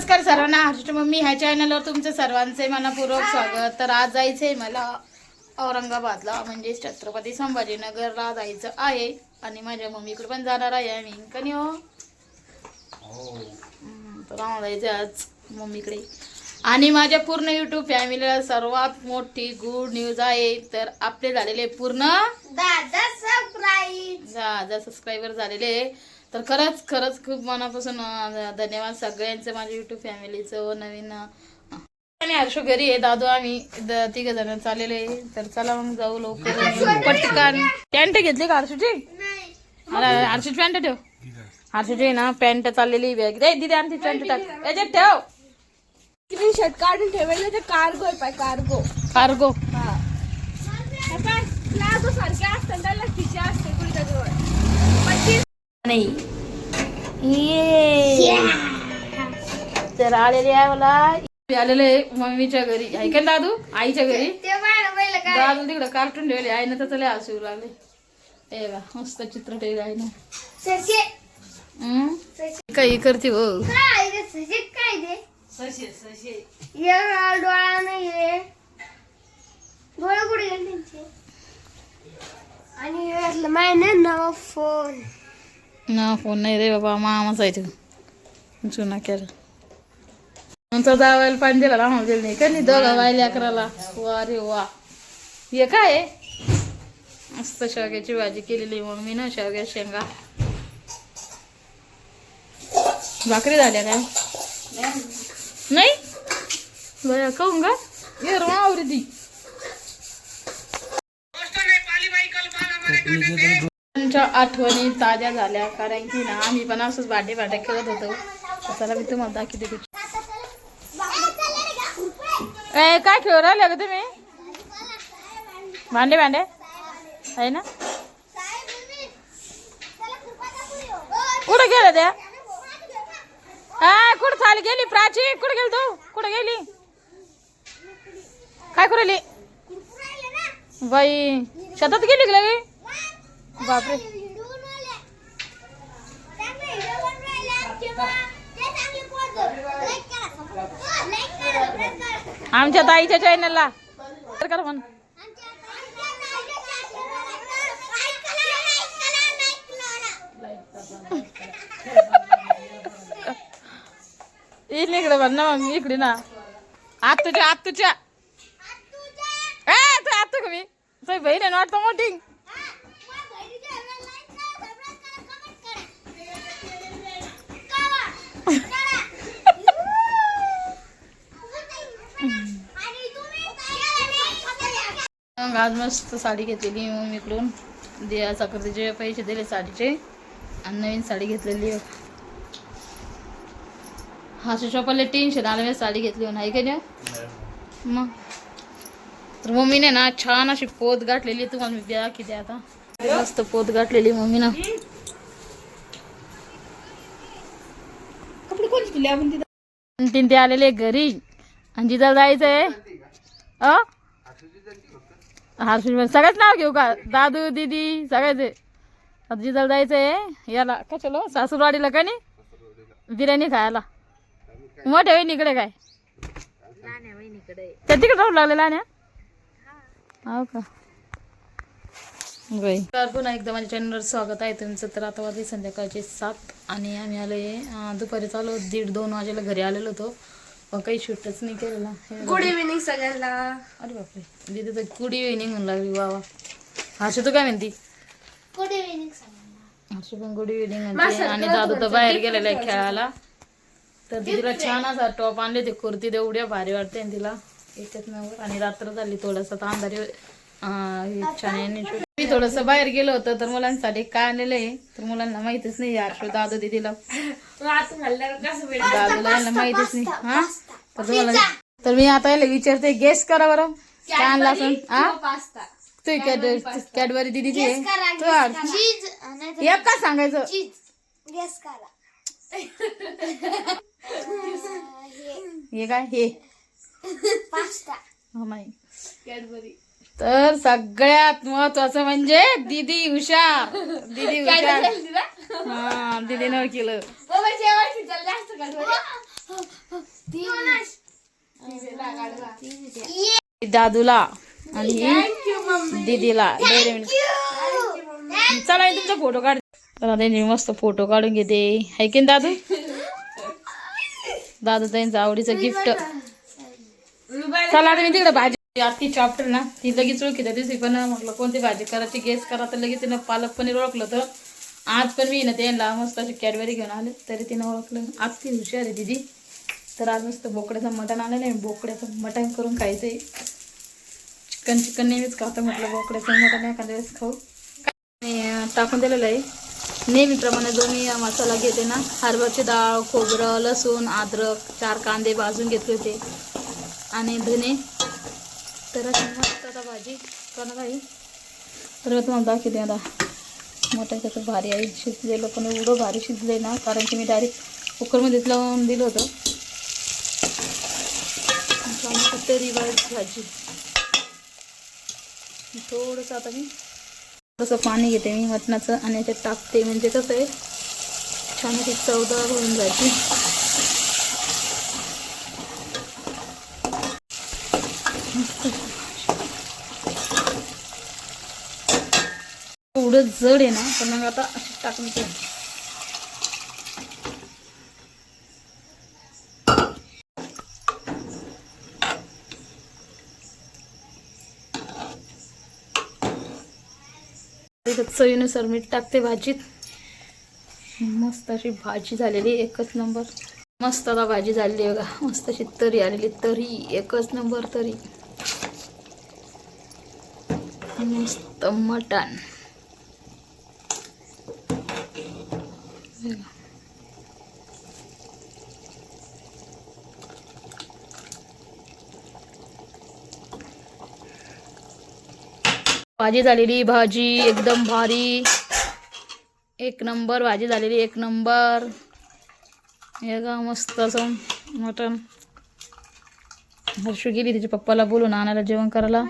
नमस्कार सर्वांना, हर्षची मम्मी ह्या चॅनलवर तुमचं सर्वांचे मनपूर्वक स्वागत. तर आज जायचंय मला औरंगाबादला, म्हणजे छत्रपती संभाजीनगरला जायचं आहे आणि माझ्या मम्मीकडे पण जाणार आहे आम्ही. कनी हो तर आम्हाला जायचं आज मम्मीकडे. आणि माझ्या पूर्ण यूट्यूब फॅमिलीला सर्वात मोठी गुड न्यूज आहे. तर आपले झालेले पूर्ण 10,000 सबस्क्रायबर झालेले. तर खरंच खरंच खूप मनापासून धन्यवाद सगळ्यांचं, माझ्या यूट्यूब फॅमिलीचं. नवीन आणि हर्षू घरी आहे, दादू आम्ही 3 जण चाललेले आहे. तर चला मग जाऊ लवकर पटकन. पॅन्ट घेतली का हर्षूची? हर्षूची पॅन्ट ठेव. हर्षूची ना पॅन्ट चाललेली बॅग दे दिदी, आमची पॅन्ट टाक याच्यात ठेव. स्क्रीनशॉट काढून ठेवायला ते कार्गो आहे पाय, कार्गो कार्गो प्लाझो सारखे असतात, त्याला खिचे असते कुठे नाही. तर आलेले आहे मला, आलेले मम्मीच्या घरी आहे का दादू, आईच्या घरी. दादू तिकडे कार्टून ठेवले आहे ना, त्याचं लय हसू लागले. ए बा मस्त चित्र ठेवले आहे ना. काही करते हो ना. फोन नाही रे बाबा, मामाच आहे तो जुना केला. नंतर जावायला पाणी दिला ना दिलं नाही का नाही, दोघं वायले 11ला. वा रे वा. हे काय मस्त शेवग्याची भाजी केलेली मग मी ना, शेवग्या शेंगा. भाकरी झाल्या काय नाही बया, काऊन का आवडती. आमच्या आठवणी ताज्या झाल्या, कारण की ना आम्ही पण असंच भांडे खेळत होतो. चला मी तुम्हाला दाखवते. काय खेळू राहिले का तुम्ही? भांडे आहे ना. कुठं गेलं त्या? कुठं चाली गेली प्राची? कुठं गेली तू? कुठं गेली? काय करू राहिली बाई? शेतात गेली का लगे? बापरे. आमच्या ताईच्या चॅनलला कर म्हण. इकडे म्हण ना मग, इकडे ना. आत्तूच्या आत्तू का मी तुझी बहीण आहे ना वाटतं मोठी. आज मस्त साडी घेतलेली मग इकडून दिया साखरेचे पैसे दिले साडीचे आणि नवीन साडी घेतलेली. शॉपले 300 आले साडी घेतली हो नाही का नाही मग. तर मम्मीने ना छान अशी पोत गाठलेली, तुम्हाला मी द्या किती आता मस्त पोत गाठलेली मम्मी ना. तीन ते आलेले घरी आणि जिजा जायचंय. हर्षू सगळ्याच नाव घेऊ का, दादू दीदी सगळ्याचे. आता जिजाला जायचंय याला कशाला सासूरवाडीला का नाही, बिर्याणी खायला. मोठ्या वहिनीकडे काय त्या तिकडे राहू लागलेला ना. हो का बाई. तर पुन्हा एकदा माझ्या चॅनलवर स्वागत आहे तुमचं. तर आता वाजले संध्याकाळचे 7 आणि आम्ही आलोय दुपारी चालू 1:30-2 वाजेला घरी आलेलो होतो, पण काही शूटच नाही केलेला. गुड इव्हिनिंग सगळ्यांना. अरे बापरे, दीदी तर गुड इव्हिनिंग म्हणून लागली. वा वा. हर्षू तू काय म्हणती? Good evening. हर्षू पण गुड इव्हिनिंग म्हणते. आणि दादू तर बाहेर गेलेला आहे खेळायला. तर तिला छान असा टॉप आणले, ते कुर्ती एवढ्या भारी वाटते तिला याच्यात नवर. आणि रात्र झाली, थोडासा अंधारी छान. मी थोडस बाहेर गेलो होतं तर मुलांसाठी काय आणलेलं आहे तर मुलांना माहितच नाही. हर्षू दादू दीदीला दादूला यांना माहितच नाही. हा तर तुम्हाला तर मी आता याला विचारते, गेस करा बरं काय आणला असं. तू कॅडबरी दीदीची एक का सांगायचं. हे काय हे कॅडबरी. तर सगळ्यात महत्वाचं म्हणजे दीदी हुशार. दीदी हुशार. हा दीदीनं केलं. दादूला आणि दीदीला डेअरी मिल्क. चला हे तुमचा फोटो काढ. चला त्यांनी मस्त फोटो काढून घेते है की दादू. दादू त्यांचं आवडीचं गिफ्ट. चला आता मी तिकडे भाजी आत्ती चॉप्टर ना ती लगेच ओळखी त्या दिवशी पण म्हटलं कोणती भाजी करायची गेस करा तर लगेच तिनं पालक पनीर ओळखलं. तर आज पण मी ना त्यांना मस्त अशी कॅडबरी घेऊन आले तरी तिनं ओळखलं. आज ती हुशार आहे दीदी. तर आज मस्त बोकड्याचं मटण आलेलं आहे. बोकड्याचं मटण करून खायचं आहे. चिकन नेहमीच खातं म्हटलं बोकड्याचं मटण एखाद्या वेळेस खाऊ. टाकून दिलेलं आहे. नेहमीप्रमाणे जो मी मसाला घेते ना हरभऱ्याची डाळ खोबरं लसूण अद्रक 4 कांदे भाजून घेतले होते आणि धने. तर अशी मस्त आता भाजी करणार आहे. तर तुम्हाला दाखवते आता मोठं त्याचं भारी आहे शिजलेलं पण एवढं भारी शिजले ना कारण की मी डायरेक्ट कुकरमध्येच लावून दिलं होतं. तरी भाजी थोडंसं आता मी थोडंसं पाणी घेते मी मटणाचं आणि याच्यात टाकते म्हणजे कसं आहे छान अशी चवदार होऊन जायची. एवढं जड आहे ना पण मग आता अशी टाकून चवीनुसार मीठ टाकते भाजीत. मस्त अशी भाजी झालेली एकच नंबर. मस्त आता भाजी झालेली बघा मस्त अशी तरी आलेली तरी एकच नंबर तरी. मस्त मटण भाजी झालेली भाजी एकदम भारी एक नंबर भाजी झालेली एक नंबर. हे का मस्त असं मटण. हर्षू गेली तिच्या पप्पाला बोलून आणायला जेवण करायला.